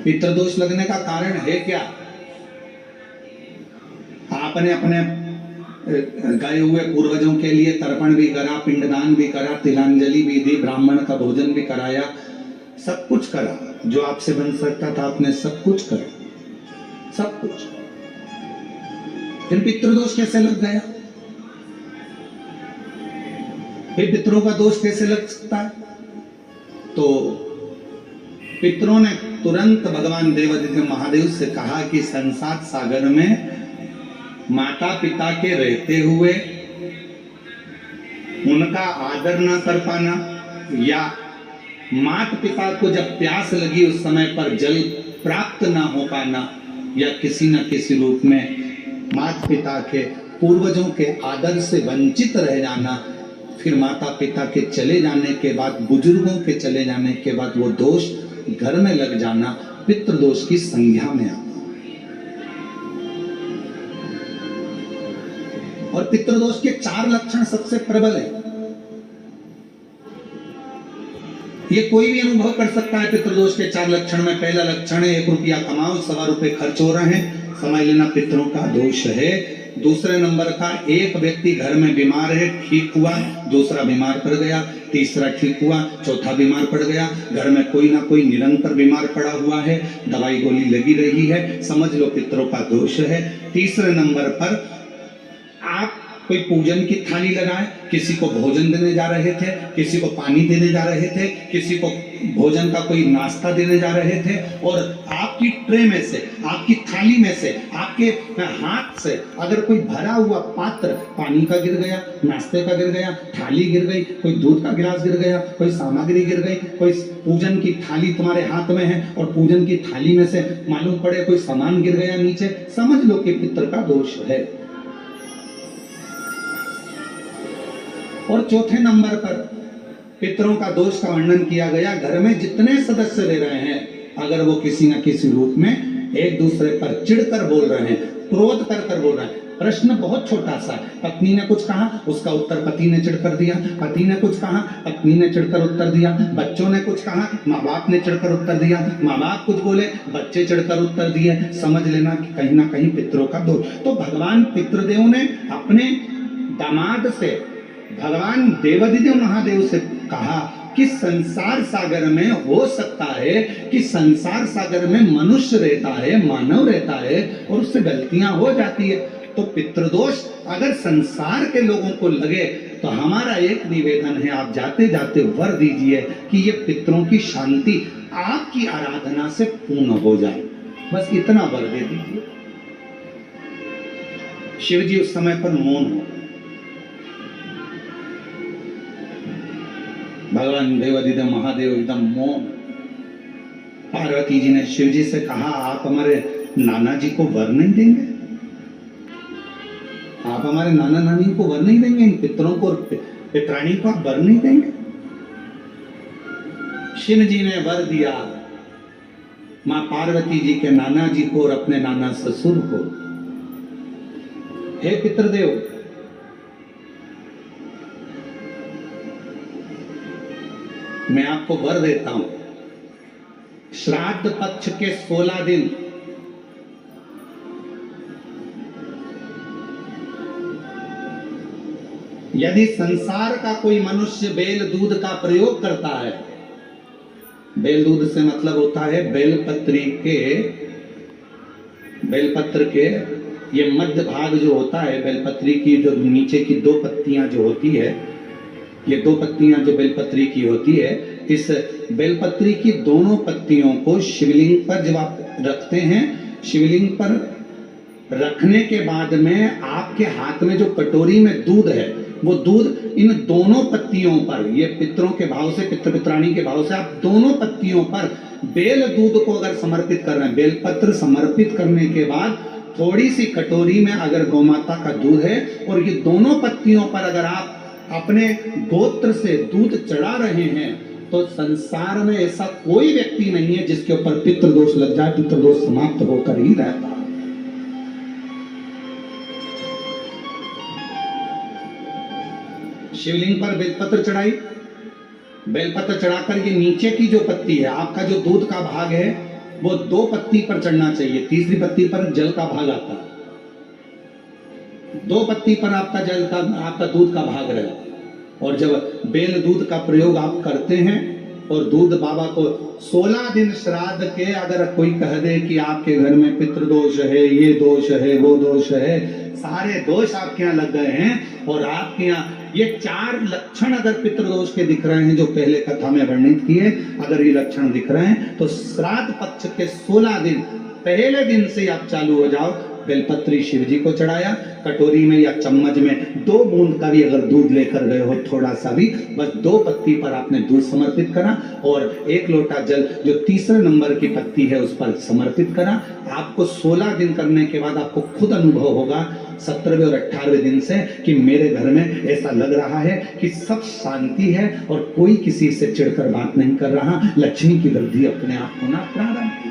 पितृदोष लगने का कारण है क्या? आपने अपने गए हुए पूर्वजों के लिए तर्पण भी करा, पिंडदान भी करा, तिलांजलि भी दी, ब्राह्मण का भोजन भी कराया, सब कुछ करा जो आपसे बन सकता था, आपने सब कुछ करा, सब कुछ। फिर पितृदोष कैसे लग गया? फिर पितरों का दोष कैसे लग सकता है? तो पितरों ने तुरंत भगवान देवादिदेव महादेव से कहा कि संसार सागर में माता पिता के रहते हुए उनका आदर ना कर पाना, या माता पिता को जब प्यास लगी उस समय पर जल प्राप्त ना हो पाना, या किसी न किसी रूप में माता पिता के पूर्वजों के आदर से वंचित रह जाना, फिर माता पिता के चले जाने के बाद, बुजुर्गों के चले जाने के बाद वो दोष घर में लग जाना पितृदोष की संज्ञा में आता। और पितृदोष के 4 लक्षण सबसे प्रबल है। ये कोई भी अनुभव कर सकता है पितृदोष के 4 लक्षण में। पहला लक्षण है 1 रुपया कमाओ, 1.25 रुपए खर्च हो रहे हैं, समझ लेना पितरों का दोष है। दूसरे नंबर का, एक व्यक्ति घर में बीमार है, ठीक हुआ, दूसरा बीमार पड़ गया, तीसरा ठीक हुआ, चौथा बीमार पड़ गया, घर में कोई ना कोई निरंतर बीमार पड़ा हुआ है, दवाई गोली लगी रही है, समझ लो पितरों का दोष है। तीसरे नंबर पर आप कोई पूजन की थाली लगाए, किसी को भोजन देने जा रहे थे, किसी को पानी देने जा रहे थे, किसी को भोजन का कोई नाश्ता देने जा रहे थे, और आपकी ट्रे में से, आपकी थाली में से, आपके हाथ से अगर कोई भरा हुआ पात्र पानी का गिर गया, नाश्ते का गिर गया, थाली गिर गई, कोई दूध का गिलास गिर गया, कोई सामग्री गिर गई, कोई पूजन की थाली तुम्हारे हाथ में है और पूजन की थाली में से मालूम पड़े कोई सामान गिर गया नीचे, समझ लो कि पितृ का दोष है। और चौथे नंबर पर पितरों का दोष का वर्णन किया गया, घर में जितने सदस्य रह रहे हैं, अगर वो किसी न किसी रूप में एक दूसरे पर चिढ़कर बोल रहे हैं, क्रोध कर बोल रहे हैं। प्रश्न बहुत छोटा सा, पत्नी ने कुछ कहा, उसका उत्तर पति ने चिढ़कर दिया, पति ने कुछ कहा, पत्नी ने चिढ़कर उत्तर दिया, बच्चों ने कुछ कहा, माँ बाप ने चिढ़कर उत्तर दिया, माँ बाप कुछ बोले, बच्चे चिढ़कर उत्तर दिए, समझ लेना कि कहीं ना कहीं पितरों का दोष। तो भगवान पितृदेव ने अपने दामाद से, भगवान देवादिदेव महादेव से कहा कि संसार सागर में हो सकता है कि संसार सागर में मनुष्य रहता है, मानव रहता है, और उससे गलतियां हो जाती है। तो पितृदोष अगर संसार के लोगों को लगे तो हमारा एक निवेदन है, आप जाते जाते वर दीजिए कि ये पितरों की शांति आपकी आराधना से पूर्ण हो जाए, बस इतना वर दे दीजिए। शिव जी उस समय पर मौन हो, भगवान देवादिदेव महादेव एकदम मौन। पार्वती जी ने शिव जी से कहा, आप हमारे नाना जी को वर नहीं देंगे? आप हमारे नाना नानी को वर नहीं देंगे? इन पितरों को, पितरानी को आप वर नहीं देंगे? शिव जी ने वर दिया मां पार्वती जी के नाना जी को और अपने नाना ससुर को। हे पितृदेव, मैं आपको वर देता हूं, श्राद्ध पक्ष के 16 दिन यदि संसार का कोई मनुष्य बेल दूध का प्रयोग करता है, बेल दूध से मतलब होता है बेलपत्र के ये मध्य भाग जो होता है, बेलपत्री की जो नीचे की 2 पत्तियां जो होती है, ये 2 पत्तियां जो बेलपत्री की होती है, इस बेलपत्री की दोनों पत्तियों को शिवलिंग पर जब आप रखते हैं, शिवलिंग पर रखने के बाद में आपके हाथ में जो कटोरी में दूध है, वो दूध इन दोनों पत्तियों पर, ये पितरों के भाव से, पितृ पितरानी के भाव से, आप दोनों पत्तियों पर बेल दूध को अगर समर्पित कर रहे हैं, बेलपत्र समर्पित करने के बाद थोड़ी सी कटोरी में अगर गौमाता का दूध है और ये दोनों पत्तियों पर अगर आप अपने गोत्र से दूध चढ़ा रहे हैं, तो संसार में ऐसा कोई व्यक्ति नहीं है जिसके ऊपर पितृदोष लग जाए। पितृदोष समाप्त होकर ही रहता है। शिवलिंग पर बेलपत्र चढ़ाई, बेलपत्र चढ़ाकर ये नीचे की जो पत्ती है, आपका जो दूध का भाग है, वो 2 पत्ती पर चढ़ना चाहिए, तीसरी पत्ती पर जल का भाग आता है। 2 पत्ती पर आपका दूध का भाग रहेगा। और जब बेल दूध का प्रयोग आप करते हैं और दूध बाबा को 16 दिन श्राद्ध के अगर कोई कह दे कि आपके घर में पितृदोष है, ये दोष है, वो दोष है, सारे दोष आपके यहाँ लग गए हैं और आपके यहाँ ये 4 लक्षण अगर पितृदोष के दिख रहे हैं जो पहले कथा में वर्णित किए, अगर ये लक्षण दिख रहे हैं तो श्राद्ध पक्ष के 16 दिन पहले दिन से आप चालू हो जाओ। बेलपत्री शिव जी को चढ़ाया, कटोरी में या चम्मच में 2 बूंद का भी अगर दूध लेकर गए हो, थोड़ा सा भी, बस 2 पत्ती पर आपने दूध समर्पित करा और 1 लोटा जल जो तीसरे नंबर की पत्ती है उस पर समर्पित करा। आपको 16 दिन करने के बाद आपको खुद अनुभव होगा 17वें और 18वें दिन से कि मेरे घर में ऐसा लग रहा है कि सब शांति है और कोई किसी से चिढ़कर बात नहीं कर रहा, लक्ष्मी की वृद्धि अपने आप होना प्रारंभ।